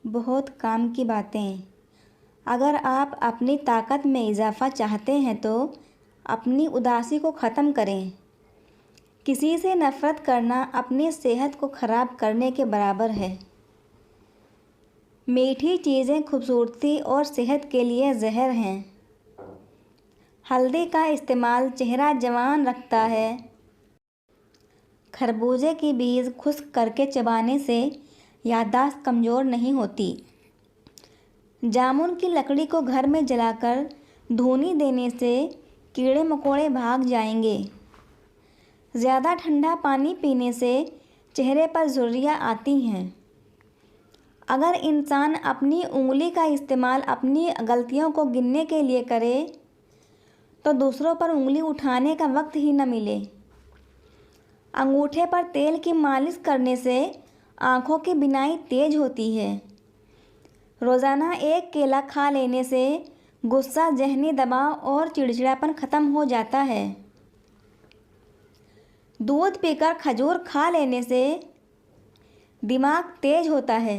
बहुत काम की बातें। अगर आप अपनी ताकत में इजाफ़ा चाहते हैं तो अपनी उदासी को ख़त्म करें। किसी से नफ़रत करना अपनी सेहत को ख़राब करने के बराबर है। मीठी चीज़ें खूबसूरती और सेहत के लिए ज़हर हैं। हल्दी का इस्तेमाल चेहरा जवान रखता है। खरबूजे की बीज खुश्क करके चबाने से याददाश्त कमज़ोर नहीं होती। जामुन की लकड़ी को घर में जलाकर धूनी देने से कीड़े मकोड़े भाग जाएंगे। ज़्यादा ठंडा पानी पीने से चेहरे पर झुर्रियाँ आती हैं। अगर इंसान अपनी उंगली का इस्तेमाल अपनी गलतियों को गिनने के लिए करे तो दूसरों पर उंगली उठाने का वक्त ही न मिले। अंगूठे पर तेल की मालिश करने से आँखों की बीनाई तेज होती है। रोज़ाना एक केला खा लेने से गुस्सा, ज़हनी दबाव और चिड़चिड़ापन ख़त्म हो जाता है। दूध पीकर खजूर खा लेने से दिमाग तेज होता है।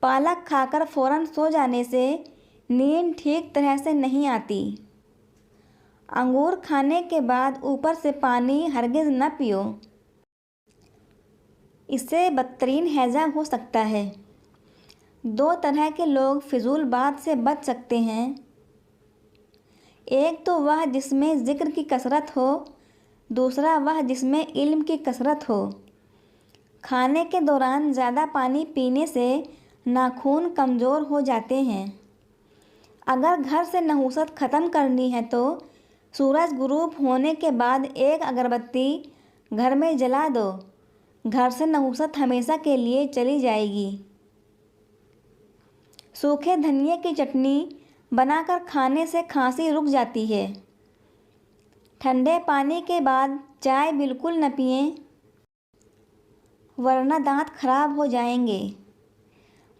पालक खाकर फ़ौरन सो जाने से नींद ठीक तरह से नहीं आती। अंगूर खाने के बाद ऊपर से पानी हरगिज़ न पियो, इससे बदतरीन हैज़ा हो सकता है। दो तरह के लोग फिजूल बात से बच सकते हैं। एक तो वह जिसमें ज़िक्र की कसरत हो, दूसरा वह जिसमें इल्म की कसरत हो। खाने के दौरान ज़्यादा पानी पीने से नाखून कमज़ोर हो जाते हैं। अगर घर से नहुसत ख़त्म करनी है तो सूरज गुरूब होने के बाद एक अगरबत्ती घर में जला दो। घर से नहुसत हमेशा के लिए चली जाएगी। सूखे धनिये की चटनी बनाकर खाने से खांसी रुक जाती है। ठंडे पानी के बाद चाय बिल्कुल न पिएं, वरना दांत खराब हो जाएंगे।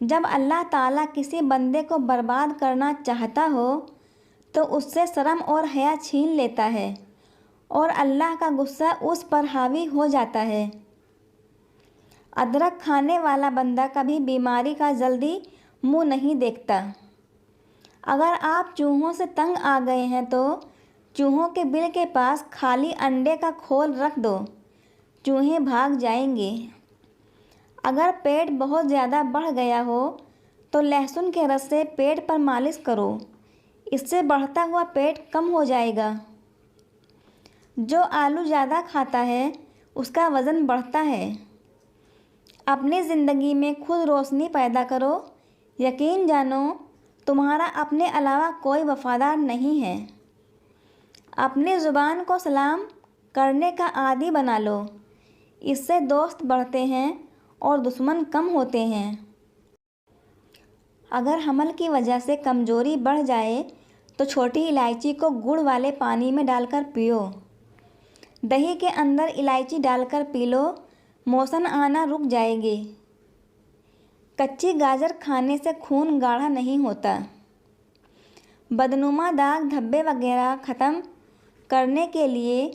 जब अल्लाह ताला किसी बंदे को बर्बाद करना चाहता हो तो उससे शर्म और हया छीन लेता है और अल्लाह का गुस्सा उस पर हावी हो जाता है। अदरक खाने वाला बंदा कभी बीमारी का जल्दी मुंह नहीं देखता। अगर आप चूहों से तंग आ गए हैं तो चूहों के बिल के पास खाली अंडे का खोल रख दो, चूहे भाग जाएंगे। अगर पेट बहुत ज़्यादा बढ़ गया हो तो लहसुन के रस से पेट पर मालिश करो, इससे बढ़ता हुआ पेट कम हो जाएगा। जो आलू ज़्यादा खाता है उसका वज़न बढ़ता है। अपनी ज़िंदगी में खुद रोशनी पैदा करो। यकीन जानो तुम्हारा अपने अलावा कोई वफ़ादार नहीं है। अपनी ज़ुबान को सलाम करने का आदी बना लो, इससे दोस्त बढ़ते हैं और दुश्मन कम होते हैं। अगर हमल की वजह से कमज़ोरी बढ़ जाए तो छोटी इलायची को गुड़ वाले पानी में डालकर पियो। दही के अंदर इलायची डालकर पी लो, मोशन आना रुक जाएंगे। कच्ची गाजर खाने से खून गाढ़ा नहीं होता। बदनुमा दाग, धब्बे वगैरह ख़त्म करने के लिए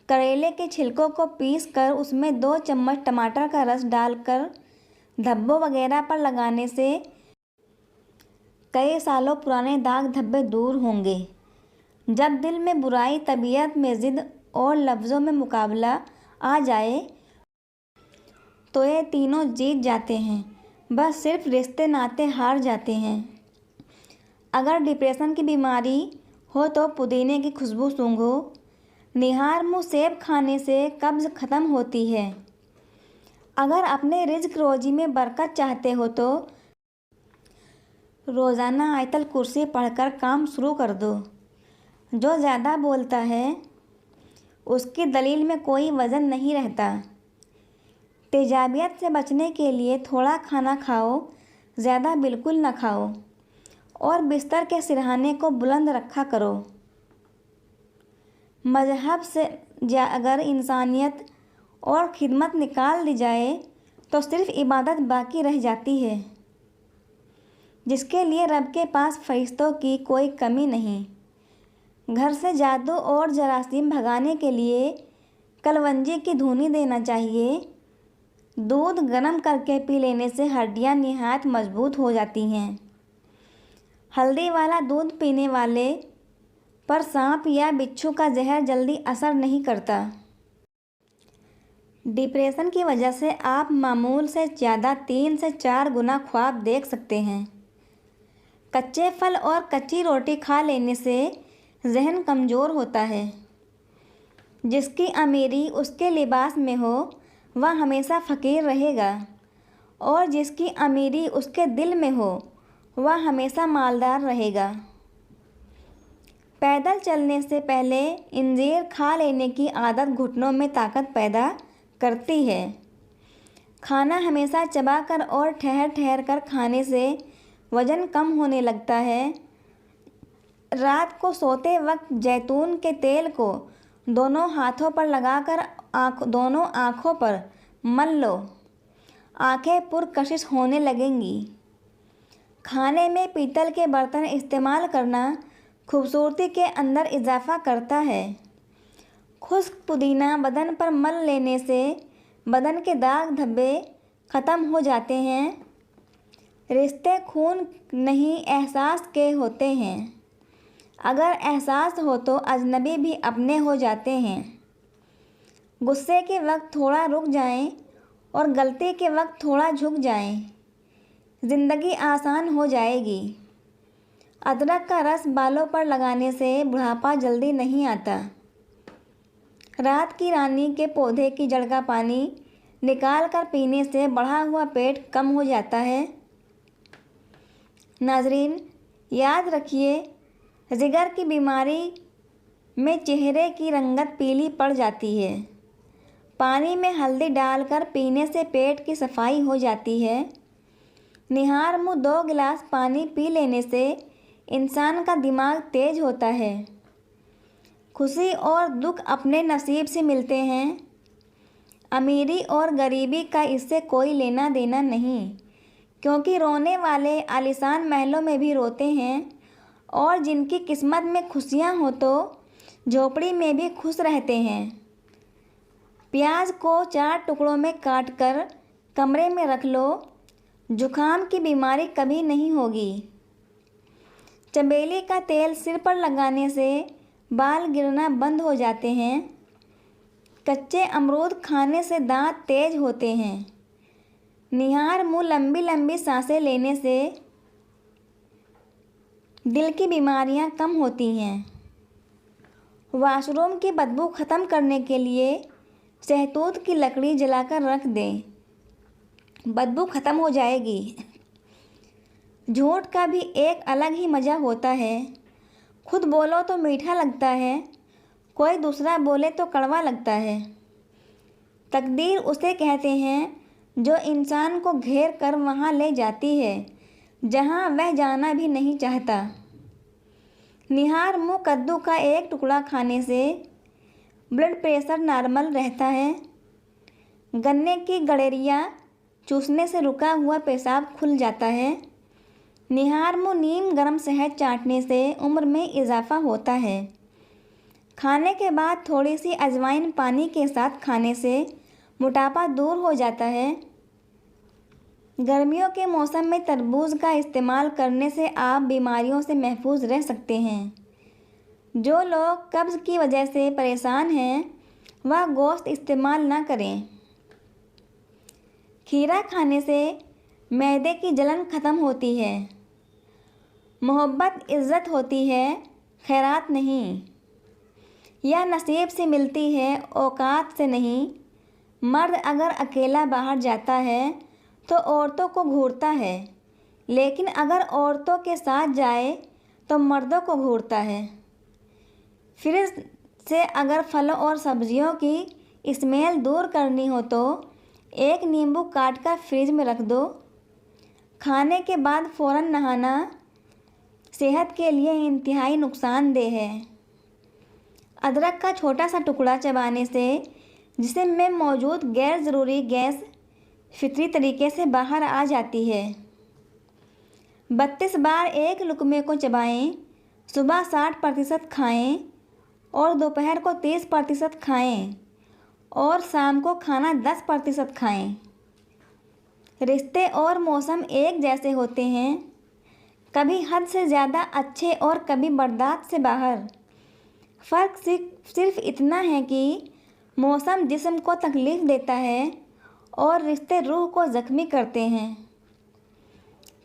करेले के छिलकों को पीस कर उसमें 2 चम्मच टमाटर का रस डालकर धब्बों वगैरह पर लगाने से कई सालों पुराने दाग धब्बे दूर होंगे। जब दिल में बुराई, तबीयत में ज़िद और लफ्ज़ों में मुकाबला आ जाए तो ये तीनों जीत जाते हैं, बस सिर्फ रिश्ते नाते हार जाते हैं। अगर डिप्रेशन की बीमारी हो तो पुदीने की खुशबू सूंघो। निहार मुँह सेब खाने से कब्ज़ ख़त्म होती है। अगर अपने रिज़्क रोज़ी में बरकत चाहते हो तो रोज़ाना आयतल कुर्सी पढ़कर काम शुरू कर दो। जो ज़्यादा बोलता है उसकी दलील में कोई वज़न नहीं रहता। तेजाबियत से बचने के लिए थोड़ा खाना खाओ, ज़्यादा बिल्कुल न खाओ और बिस्तर के सिरहाने को बुलंद रखा करो। मज़हब से अगर इंसानियत और खिदमत निकाल दी जाए तो सिर्फ़ इबादत बाकी रह जाती है, जिसके लिए रब के पास फरिश्तों की कोई कमी नहीं। घर से जादू और जरासीम भगाने के लिए कलवंजी की धुनी देना चाहिए। दूध गर्म करके पी लेने से हड्डियां निहायत मजबूत हो जाती हैं। हल्दी वाला दूध पीने वाले पर सांप या बिच्छू का जहर जल्दी असर नहीं करता। डिप्रेशन की वजह से आप मामूल से ज़्यादा 3 से 4 गुना ख्वाब देख सकते हैं। कच्चे फल और कच्ची रोटी खा लेने से जहन कमज़ोर होता है। जिसकी अमीरी उसके लिबास में हो वह हमेशा फ़कीर रहेगा, और जिसकी अमीरी उसके दिल में हो वह हमेशा मालदार रहेगा। पैदल चलने से पहले इंजीर खा लेने की आदत घुटनों में ताकत पैदा करती है। खाना हमेशा चबाकर और ठहर ठहर कर खाने से वज़न कम होने लगता है। रात को सोते वक्त जैतून के तेल को दोनों हाथों पर लगाकर दोनों आँखों पर मल लो, आँखें पुरकशिश होने लगेंगी। खाने में पीतल के बर्तन इस्तेमाल करना खूबसूरती के अंदर इजाफ़ा करता है। खुश्क पुदीना बदन पर मल लेने से बदन के दाग धब्बे ख़त्म हो जाते हैं। रिश्ते खून नहीं एहसास के होते हैं। अगर एहसास हो तो अजनबी भी अपने हो जाते हैं। गुस्से के वक्त थोड़ा रुक जाएं और गलती के वक्त थोड़ा झुक जाएं। ज़िंदगी आसान हो जाएगी। अदरक का रस बालों पर लगाने से बुढ़ापा जल्दी नहीं आता। रात की रानी के पौधे की जड़ का पानी निकाल कर पीने से बढ़ा हुआ पेट कम हो जाता है। नाजरीन, याद रखिए, जिगर की बीमारी में चेहरे की रंगत पीली पड़ जाती है। पानी में हल्दी डालकर पीने से पेट की सफाई हो जाती है। निहार मुँह 2 गिलास पानी पी लेने से इंसान का दिमाग तेज होता है। खुशी और दुख अपने नसीब से मिलते हैं। अमीरी और गरीबी का इससे कोई लेना देना नहीं, क्योंकि रोने वाले आलीशान महलों में भी रोते हैं, और जिनकी किस्मत में खुशियां हो तो झोपड़ी में भी खुश रहते हैं। प्याज को 4 टुकड़ों में काटकर कमरे में रख लो, जुखाम की बीमारी कभी नहीं होगी। चमेली का तेल सिर पर लगाने से बाल गिरना बंद हो जाते हैं। कच्चे अमरूद खाने से दांत तेज होते हैं। निहार मुँह लंबी लंबी सांसें लेने से दिल की बीमारियां कम होती हैं। वॉशरूम की बदबू ख़त्म करने के लिए शहतूत की लकड़ी जलाकर रख दें, बदबू ख़त्म हो जाएगी। झूठ का भी एक अलग ही मज़ा होता है। खुद बोलो तो मीठा लगता है, कोई दूसरा बोले तो कड़वा लगता है। तकदीर उसे कहते हैं जो इंसान को घेर कर वहाँ ले जाती है जहाँ वह जाना भी नहीं चाहता। निहार मुँह कद्दू का 1 टुकड़ा खाने से ब्लड प्रेशर नॉर्मल रहता है। गन्ने की गड़ेरियाँ चूसने से रुका हुआ पेशाब खुल जाता है। निहार मुँह नीम गर्म शहद चाटने से उम्र में इजाफ़ा होता है। खाने के बाद थोड़ी सी अजवाइन पानी के साथ खाने से मोटापा दूर हो जाता है। गर्मियों के मौसम में तरबूज का इस्तेमाल करने से आप बीमारियों से महफूज रह सकते हैं। जो लोग कब्ज़ की वजह से परेशान हैं वह गोश्त इस्तेमाल ना करें। खीरा खाने से मैदे की जलन ख़त्म होती है। मोहब्बत इज़्ज़त होती है, खैरात नहीं। यह नसीब से मिलती है, औकात से नहीं। मर्द अगर अकेला बाहर जाता है तो औरतों को घूरता है, लेकिन अगर औरतों के साथ जाए तो मर्दों को घूरता है। फ्रिज से अगर फलों और सब्जियों की स्मेल दूर करनी हो तो 1 नींबू काटकर फ्रिज में रख दो। खाने के बाद फ़ौरन नहाना सेहत के लिए इंतहाई नुकसानदेह है। अदरक का छोटा सा टुकड़ा चबाने से जिस्म में मौजूद गैर ज़रूरी गैस फितरी तरीके से बाहर आ जाती है। 32 बार एक लुक़मे को चबाएं। सुबह 60% खाएं और दोपहर को 30% खाएं और शाम को खाना 10% खाएं। रिश्ते और मौसम एक जैसे होते हैं, कभी हद से ज़्यादा अच्छे और कभी बर्दाश्त से बाहर। फ़र्क सिर्फ इतना है कि मौसम जिस्म को तकलीफ़ देता है और रिश्ते रूह को ज़ख्मी करते हैं।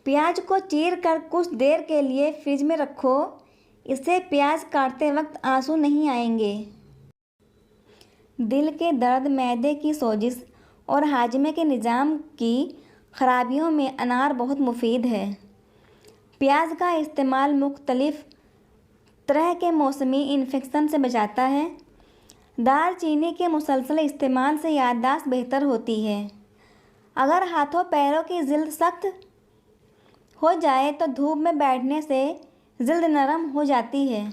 प्याज को चीर कर कुछ देर के लिए फ्रिज में रखो, इससे प्याज काटते वक्त आंसू नहीं आएंगे। दिल के दर्द, मैदे की सोजिश और हाजमे के निज़ाम की खराबियों में अनार बहुत मुफीद है। प्याज का इस्तेमाल मुख्तलिफ़ तरह के मौसमी इन्फेक्शन से बचाता है। दालचीनी के मुसलसल इस्तेमाल से याददाश्त बेहतर होती है। अगर हाथों पैरों की जिल्द सख्त हो जाए तो धूप में बैठने से जिल्द नरम हो जाती है।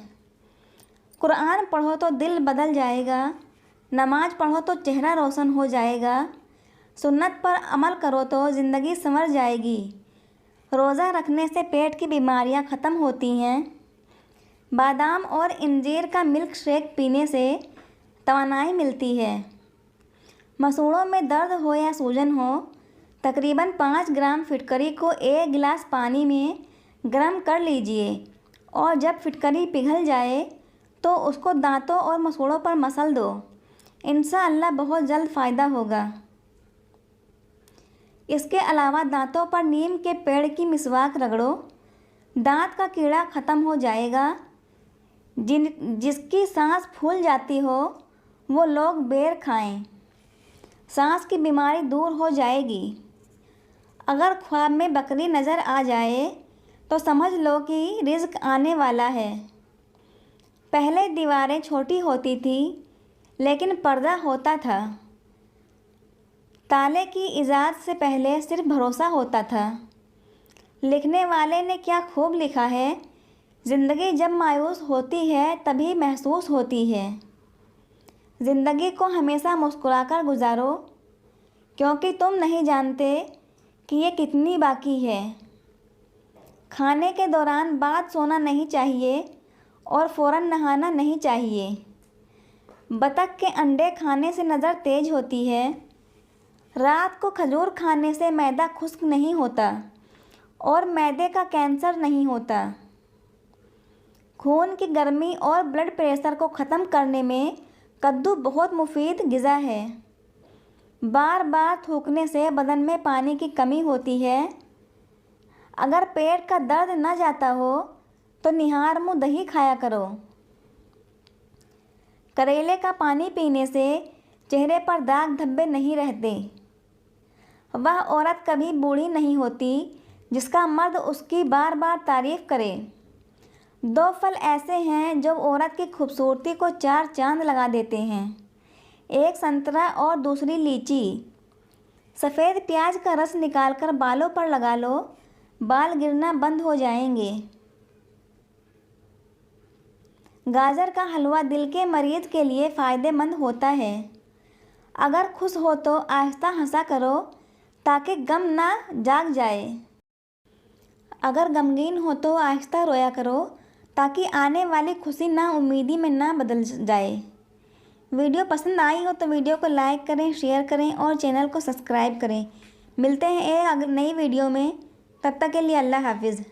कुरान पढ़ो तो दिल बदल जाएगा, नमाज पढ़ो तो चेहरा रोशन हो जाएगा, सुन्नत पर अमल करो तो ज़िंदगी संवर जाएगी। रोज़ा रखने से पेट की बीमारियां ख़त्म होती हैं। बादाम और इंजीर का मिल्क शेक पीने से तवानाई मिलती है। मसूड़ों में दर्द हो या सूजन हो, तकरीबन 5 ग्राम फिटकरी को 1 गिलास पानी में गर्म कर लीजिए और जब फिटकरी पिघल जाए तो उसको दांतों और मसूड़ों पर मसल दो। इंशाअल्लाह बहुत जल्द फ़ायदा होगा। इसके अलावा दांतों पर नीम के पेड़ की मिसवाक रगड़ो, दांत का कीड़ा ख़त्म हो जाएगा। जिसकी सांस फूल जाती हो वो लोग बेर खाएं, सांस की बीमारी दूर हो जाएगी। अगर ख्वाब में बकरी नज़र आ जाए तो समझ लो कि रिज़्क आने वाला है। पहले दीवारें छोटी होती थी लेकिन पर्दा होता था। ताले की इजाज़त से पहले सिर्फ भरोसा होता था। लिखने वाले ने क्या खूब लिखा है, ज़िंदगी जब मायूस होती है तभी महसूस होती है। ज़िंदगी को हमेशा मुस्कुराकर गुजारो, क्योंकि तुम नहीं जानते कि ये कितनी बाकी है। खाने के दौरान बाद सोना नहीं चाहिए और फ़ौरन नहाना नहीं चाहिए। बतख के अंडे खाने से नज़र तेज होती है। रात को खजूर खाने से मैदा खुश्क नहीं होता और मैदे का कैंसर नहीं होता। खून की गर्मी और ब्लड प्रेशर को ख़त्म करने में कद्दू बहुत मुफीद ग़िज़ा है। बार बार थूकने से बदन में पानी की कमी होती है। अगर पेट का दर्द न जाता हो तो निहार मुँह दही खाया करो। करेले का पानी पीने से चेहरे पर दाग धब्बे नहीं रहते। वह औरत कभी बूढ़ी नहीं होती जिसका मर्द उसकी बार बार तारीफ़ करे। 2 फल ऐसे हैं जो औरत की खूबसूरती को 4 चांद लगा देते हैं, एक संतरा और दूसरी लीची। सफ़ेद प्याज का रस निकालकर बालों पर लगा लो, बाल गिरना बंद हो जाएंगे। गाजर का हलवा दिल के मरीज़ के लिए फ़ायदेमंद होता है। अगर खुश हो तो आहिस्ता हंसा करो ताकि गम ना जाग जाए। अगर गमगीन हो तो आहिस्ता रोया करो ताकि आने वाली खुशी ना उम्मीदी में ना बदल जाए। वीडियो पसंद आई हो तो वीडियो को लाइक करें, शेयर करें और चैनल को सब्सक्राइब करें। मिलते हैं एक नई वीडियो में, तब तक के लिए अल्लाह हाफिज़।